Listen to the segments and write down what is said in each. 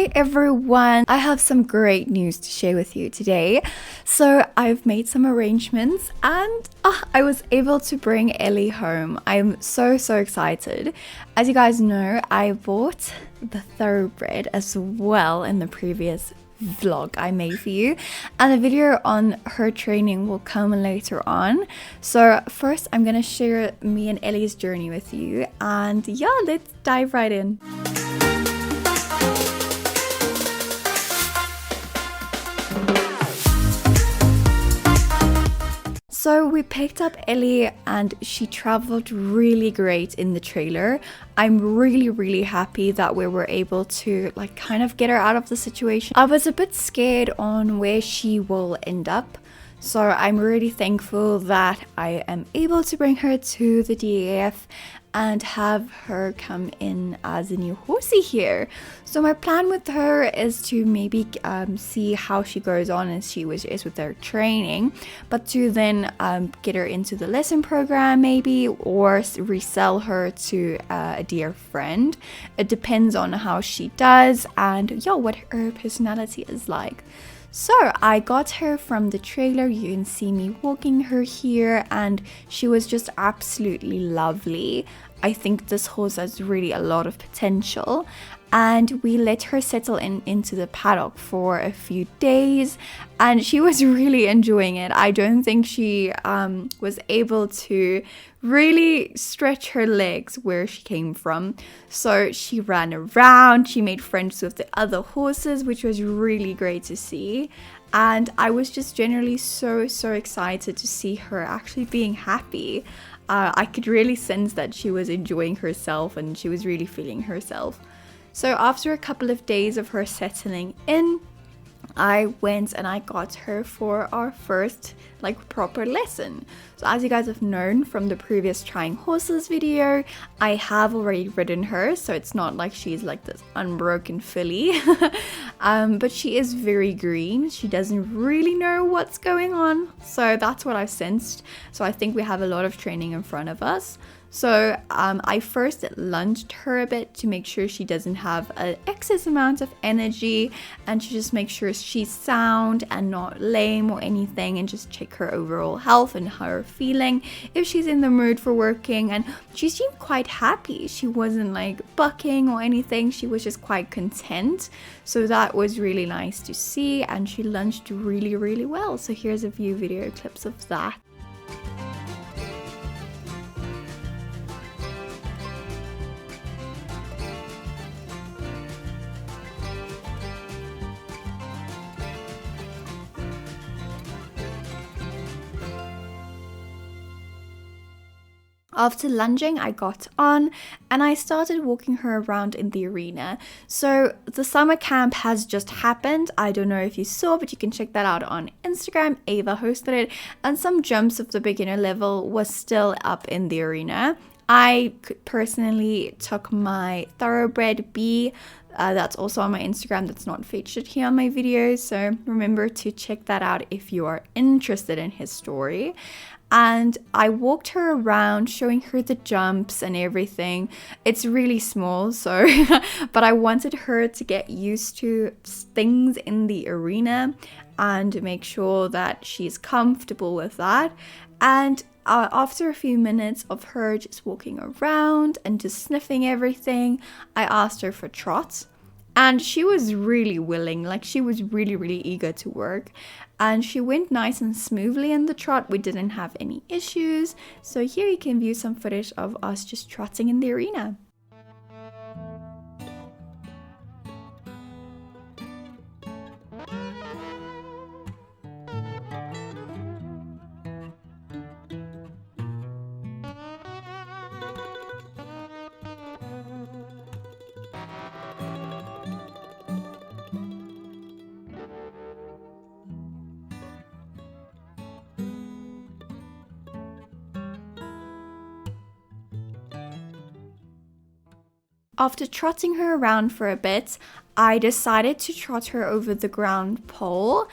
Hi everyone, I have some great news to share with you today. So I've made some arrangements and I was able to bring Ellie home. I'm so excited. As you guys know, I bought the thoroughbred as well in the previous vlog I made for you, and a video on her training will come later on. So first I'm gonna share me and Ellie's journey with you, and yeah, let's dive right in. So we picked up Ellie and she traveled really great in the trailer. I'm really happy that we were able to kind of get her out of the situation. I was a bit scared on where she will end up. So I'm really thankful that I am able to bring her to the DAF and have her come in as a new horsey here. So my plan with her is to maybe see how she goes on as she is with her training, but to then get her into the lesson program maybe, or resell her to a dear friend. It depends on how she does and what her personality is like. So I got her from the trailer. You can see me walking her here and she was just absolutely lovely. I think this horse has really a lot of potential, and we let her settle into the paddock for a few days and she was really enjoying it. I don't think she was able to really stretch her legs where she came from. So she ran around, she made friends with the other horses, which was really great to see. And I was just generally so excited to see her actually being happy. I could really sense that she was enjoying herself and she was really feeling herself. So after a couple of days of her settling in, I went and I got her for our first proper lesson. So as you guys have known from the previous trying horses video, I have already ridden her, so it's not like she's this unbroken filly. But she is very green. She doesn't really know what's going on, so that's what I sensed. So I think we have a lot of training in front of us. So I first lunged her a bit to make sure she doesn't have an excess amount of energy, and to just make sure she's sound and not lame or anything, and just check her overall health and her feeling, if she's in the mood for working. And she seemed quite happy. She wasn't bucking or anything. She was just quite content. So that was really nice to see, and she lunged really well. So here's a few video clips of that. After lunging, I got on and I started walking her around in the arena. So the summer camp has just happened. I don't know if you saw, but you can check that out on Instagram. Ava hosted it, and some jumps of the beginner level was still up in the arena. I personally took my thoroughbred B. That's also on my Instagram. That's not featured here on my videos. So remember to check that out if you are interested in his story. And I walked her around, showing her the jumps and everything. It's really small, so but I wanted her to get used to things in the arena and make sure that she's comfortable with that. And after a few minutes of her just walking around and just sniffing everything, I asked her for trots. And she was really willing, she was really eager to work. And she went nice and smoothly in the trot. We didn't have any issues. So here you can view some footage of us just trotting in the arena. After trotting her around for a bit, I decided to trot her over the ground pole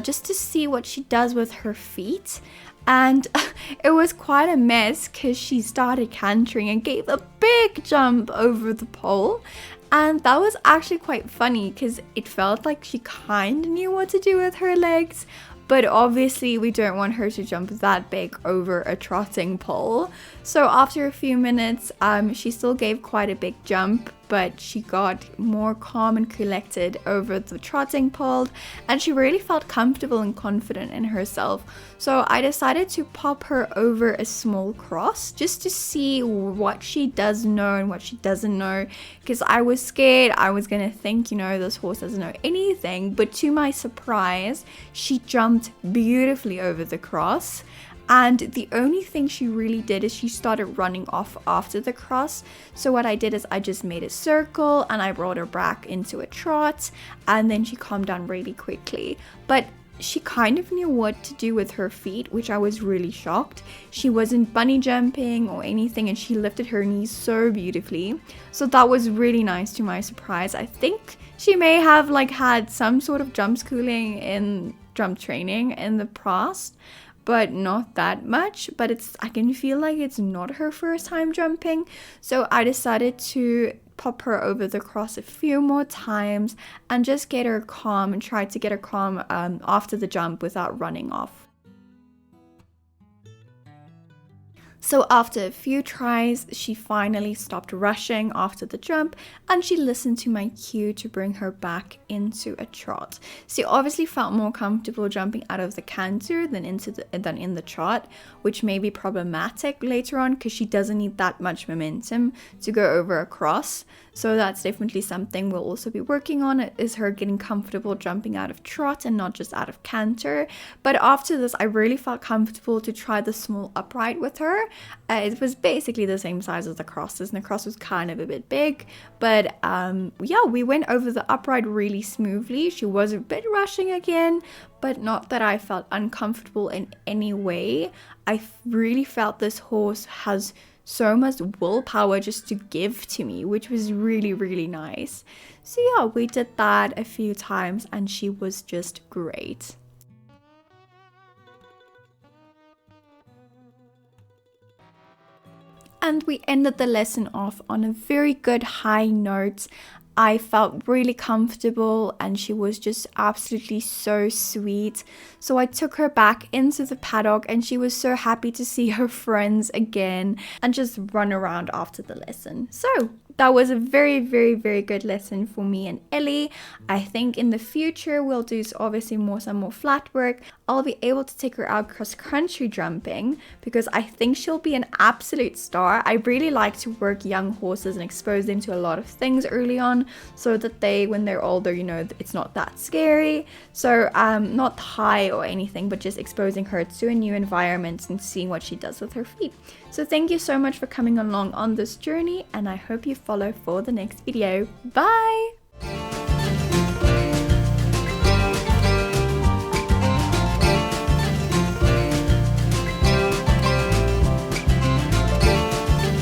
just to see what she does with her feet. And it was quite a mess because she started cantering and gave a big jump over the pole. And that was actually quite funny because it felt like she kind of knew what to do with her legs. But obviously we don't want her to jump that big over a trotting pole. So after a few minutes, she still gave quite a big jump, but she got more calm and collected over the trotting pole, and she really felt comfortable and confident in herself. So I decided to pop her over a small cross just to see what she does know and what she doesn't know, because I was scared. I was gonna think, you know, this horse doesn't know anything, but to my surprise, she jumped beautifully over the cross. And the only thing she really did is she started running off after the cross. So what I did is I just made a circle and I brought her back into a trot, and then she calmed down really quickly. But she kind of knew what to do with her feet, which I was really shocked. She wasn't bunny jumping or anything, and she lifted her knees so beautifully. So that was really nice to my surprise. I think she may have like had some sort of jump schooling in jump training in the past, but not that much. But I can feel like it's not her first time jumping. So I decided to pop her over the cross a few more times and just get her calm and try to get her calm after the jump without running off. So after a few tries, she finally stopped rushing after the jump, and she listened to my cue to bring her back into a trot. She obviously felt more comfortable jumping out of the canter than in the trot, which may be problematic later on because she doesn't need that much momentum to go over a cross. So that's definitely something we'll also be working on, is her getting comfortable jumping out of trot and not just out of canter. But after this, I really felt comfortable to try the small upright with her. It was basically the same size as the crosses, and the cross was kind of a bit big. But yeah, we went over the upright really smoothly. She was a bit rushing again, but not that I felt uncomfortable in any way. I really felt this horse has so much willpower just to give to me, which was really, really nice. So yeah, we did that a few times and she was just great. And we ended the lesson off on a very good high note. I felt really comfortable and she was just absolutely so sweet. So I took her back into the paddock and she was so happy to see her friends again and just run around after the lesson. So that was a very, very, very good lesson for me and Ellie. I think in the future we'll do obviously some more flat work. I'll be able to take her out cross-country jumping because I think she'll be an absolute star. I really like to work young horses and expose them to a lot of things early on so that when they're older, you know, it's not that scary. So not high or anything, but just exposing her to a new environment and seeing what she does with her feet. So thank you so much for coming along on this journey, and I hope you follow for the next video. Bye!